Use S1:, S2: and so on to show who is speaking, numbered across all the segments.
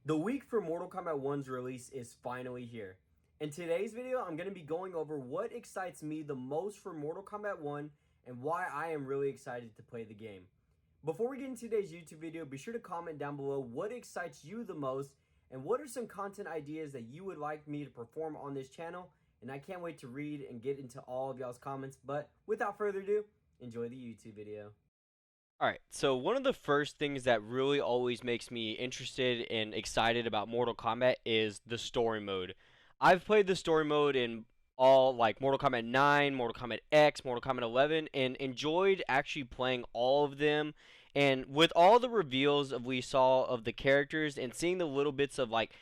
S1: The week for Mortal Kombat 1's release is finally here. In today's video, I'm going to be going over what excites me the most for Mortal Kombat 1 and why I am really excited to play the game. Before we get into today's YouTube video, be sure to comment down below what excites you the most and what are some content ideas that you would like me to perform on this channel. And I can't wait to read and get into all of y'all's comments, but without further ado, enjoy the YouTube video.
S2: Alright, so one of the first things that really always makes me interested and excited about Mortal Kombat is the story mode. I've played the story mode in all, like, Mortal Kombat 9, Mortal Kombat X, Mortal Kombat 11, and enjoyed actually playing all of them. And with all the reveals we saw of the characters and seeing the little bits of, like,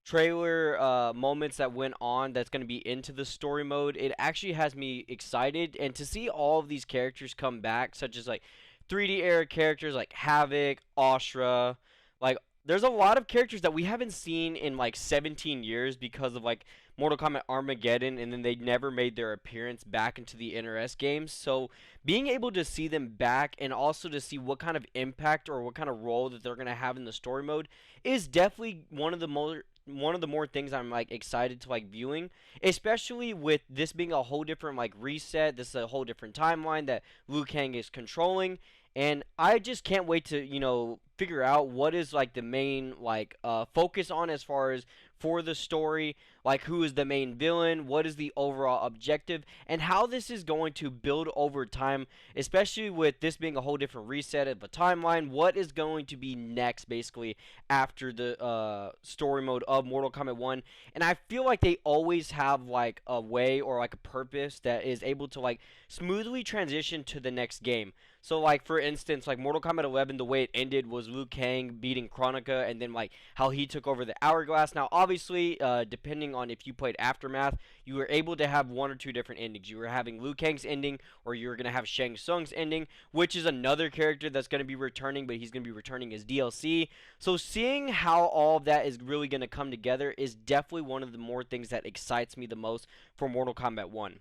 S2: trailer moments that went on that's going to be into the story mode, it actually has me excited. And to see all of these characters come back, such as, like, 3D era characters like Havoc, Ashra, like there's a lot of characters that we haven't seen in like 17 years because of like Mortal Kombat Armageddon, and then they never made their appearance back into the NRS games. So being able to see them back and also to see what kind of impact or what kind of role that they're going to have in the story mode is definitely one of the more things I'm like excited to like viewing, especially with this being a whole different like reset. This is a whole different timeline that Liu Kang is controlling, and I just can't wait to figure out what is like the main like focus on as far as for the story, like who is the main villain, what is the overall objective, and how this is going to build over time, especially with this being a whole different reset of a timeline. What is going to be next basically after the story mode of Mortal Kombat 1. And I feel like they always have like a way or like a purpose that is able to like smoothly transition to the next game. So like for instance, like Mortal Kombat 11, the way it ended was Liu Kang beating Kronika, and then like how he took over the Hourglass. Now obviously, depending on if you played Aftermath, you were able to have one or two different endings. You were having Liu Kang's ending, or you were going to have Shang Tsung's ending, which is another character that's going to be returning, but he's going to be returning as DLC. So seeing how all of that is really going to come together is definitely one of the more things that excites me the most for Mortal Kombat 1.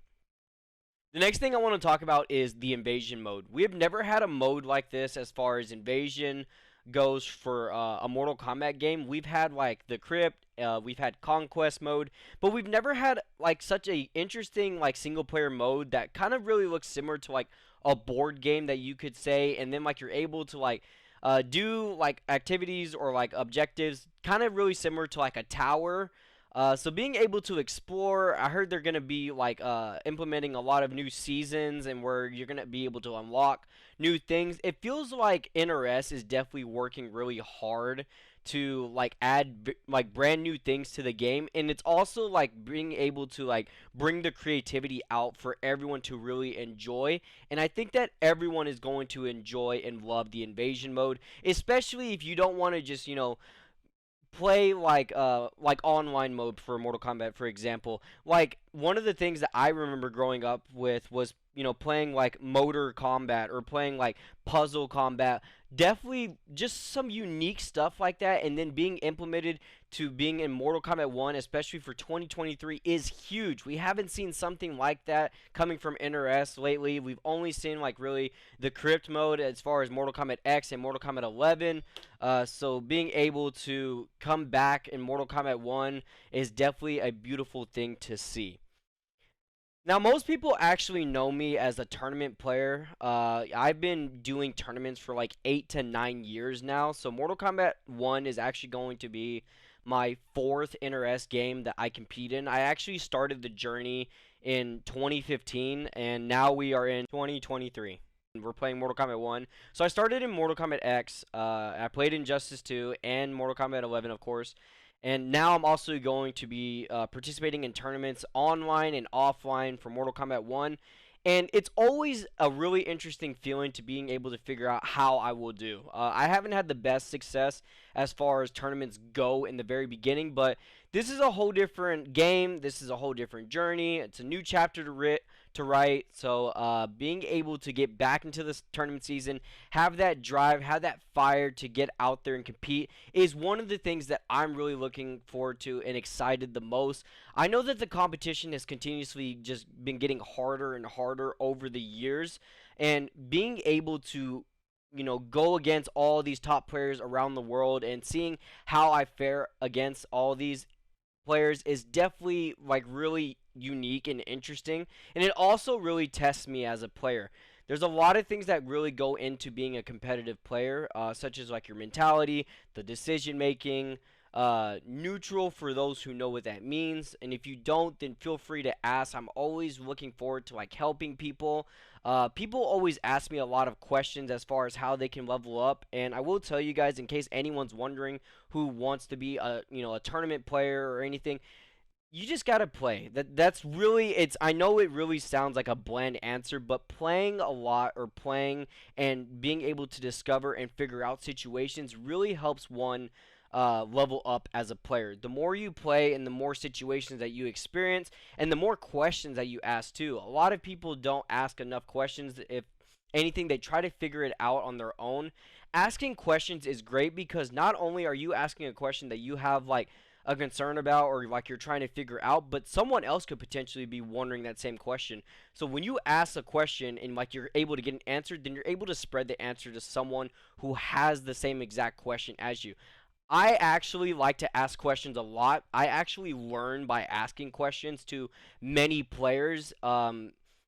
S2: The next thing I want to talk about is the invasion mode. We have never had a mode like this as far as invasion goes for a Mortal Kombat game. We've had like the Crypt, we've had Conquest mode, but we've never had like such a interesting like single player mode that kind of really looks similar to like a board game that you could say, and then like you're able to like do like activities or like objectives kind of really similar to like a tower. So being able to explore, I heard they're going to be like implementing a lot of new seasons and where you're going to be able to unlock new things. It feels like NRS is definitely working really hard to like add like brand new things to the game, and it's also like being able to like bring the creativity out for everyone to really enjoy. And I think that everyone is going to enjoy and love the invasion mode, especially if you don't want to just play like online mode for Mortal Kombat, for example. Like one of the things that I remember growing up with was playing like motor combat or playing like puzzle combat. Definitely just some unique stuff like that, and then being implemented to being in Mortal Kombat 1, especially for 2023, is huge. We haven't seen something like that coming from NRS lately. We've only seen like really the Crypt mode as far as Mortal Kombat X and Mortal Kombat 11. So being able to come back in Mortal Kombat 1 is definitely a beautiful thing to see. Now, most people actually know me as a tournament player. I've been doing tournaments for like 8 to 9 years now. So Mortal Kombat 1 is actually going to be my fourth NRS game that I compete in. I actually started the journey in 2015, and now we are in 2023. We're playing Mortal Kombat 1. So I started in Mortal Kombat X. I played Injustice 2 and Mortal Kombat 11, of course. And now I'm also going to be participating in tournaments online and offline for Mortal Kombat 1. And it's always a really interesting feeling to being able to figure out how I will do. I haven't had the best success as far as tournaments go in the very beginning, but this is a whole different game. This is a whole different journey. It's a new chapter to write. So being able to get back into this tournament season, have that drive, have that fire to get out there and compete is one of the things that I'm really looking forward to and excited the most. I know that the competition has continuously just been getting harder and harder over the years, and being able to go against all these top players around the world, and seeing how I fare against all these players is definitely like really unique and interesting, and it also really tests me as a player. There's a lot of things that really go into being a competitive player, such as like your mentality, the decision making, neutral for those who know what that means. And if you don't, then feel free to ask. I'm always looking forward to like helping people. People always ask me a lot of questions as far as how they can level up, and I will tell you guys, in case anyone's wondering who wants to be a tournament player or anything, you just gotta play. That's really, it's, I know it really sounds like a bland answer, but playing a lot, or playing and being able to discover and figure out situations really helps one level up as a player. The more you play and the more situations that you experience and the more questions that you ask too. A lot of people don't ask enough questions. If anything, they try to figure it out on their own. Asking questions is great because not only are you asking a question that you have like a concern about, or like you're trying to figure out, but someone else could potentially be wondering that same question. So when you ask a question and like you're able to get an answer, then you're able to spread the answer to someone who has the same exact question as you. I actually like to ask questions a lot. I actually learn by asking questions to many players.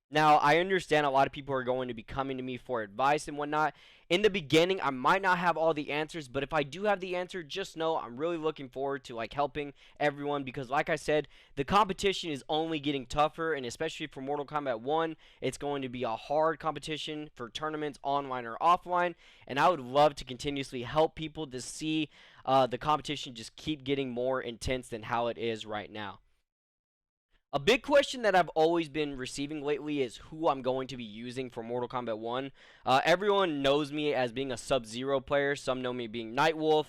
S2: Now, I understand a lot of people are going to be coming to me for advice and whatnot. In the beginning, I might not have all the answers, but if I do have the answer, just know I'm really looking forward to like helping everyone, because like I said, the competition is only getting tougher, and especially for Mortal Kombat 1, it's going to be a hard competition for tournaments online or offline, and I would love to continuously help people to see the competition just keep getting more intense than how it is right now. A big question that I've always been receiving lately is who I'm going to be using for Mortal Kombat 1. Everyone knows me as being a Sub-Zero player. Some know me being Nightwolf.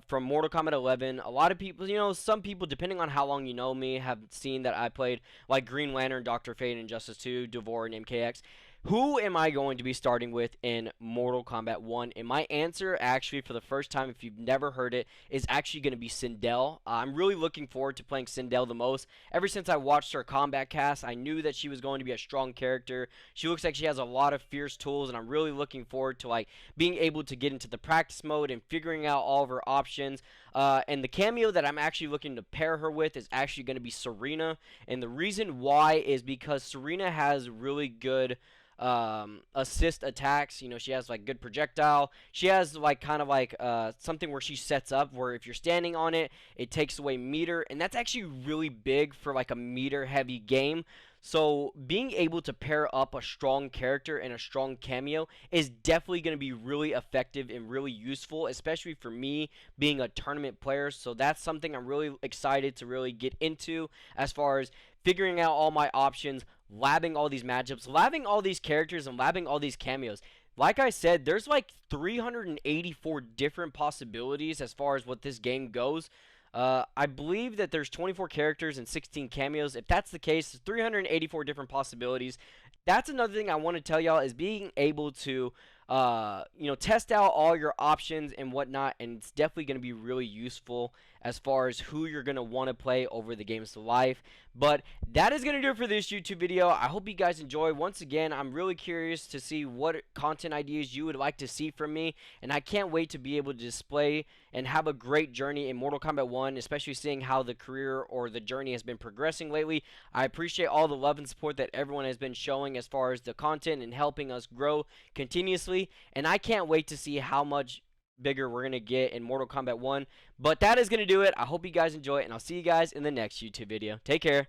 S2: From Mortal Kombat 11, a lot of people, some people, depending on how long you know me, have seen that I played like Green Lantern, Dr. Fate, Injustice 2, Devore, and MKX. Who am I going to be starting with in Mortal Kombat 1? And my answer, actually, for the first time, if you've never heard it, is actually going to be Sindel. I'm really looking forward to playing Sindel the most. Ever since I watched her combat cast, I knew that she was going to be a strong character. She looks like she has a lot of fierce tools, and I'm really looking forward to like being able to get into the practice mode and figuring out all of her options. And the cameo that I'm actually looking to pair her with is actually going to be Serena. And the reason why is because Serena has really good assist attacks. She has like good projectile. She has like kind of like something where she sets up where if you're standing on it, it takes away meter, and that's actually really big for like a meter heavy game. So being able to pair up a strong character and a strong cameo is definitely going to be really effective and really useful, especially for me being a tournament player. So that's something I'm really excited to really get into, as far as figuring out all my options, labbing all these matchups, labbing all these characters, and labbing all these cameos. Like I said, there's like 384 different possibilities as far as what this game goes. I believe that there's 24 characters and 16 cameos. If that's the case, 384 different possibilities. That's another thing I want to tell y'all, is being able to test out all your options and whatnot, and it's definitely going to be really useful as far as who you're going to want to play over the games to life. But that is going to do it for this YouTube video. I hope you guys enjoy. Once again, I'm really curious to see what content ideas you would like to see from me, and I can't wait to be able to display and have a great journey in Mortal Kombat 1, especially seeing how the career or the journey has been progressing lately. I appreciate all the love and support that everyone has been showing as far as the content and helping us grow continuously, and I can't wait to see how much bigger we're going to get in Mortal Kombat 1. But that is going to do it. I hope you guys enjoy it, and I'll see you guys in the next YouTube video. Take care.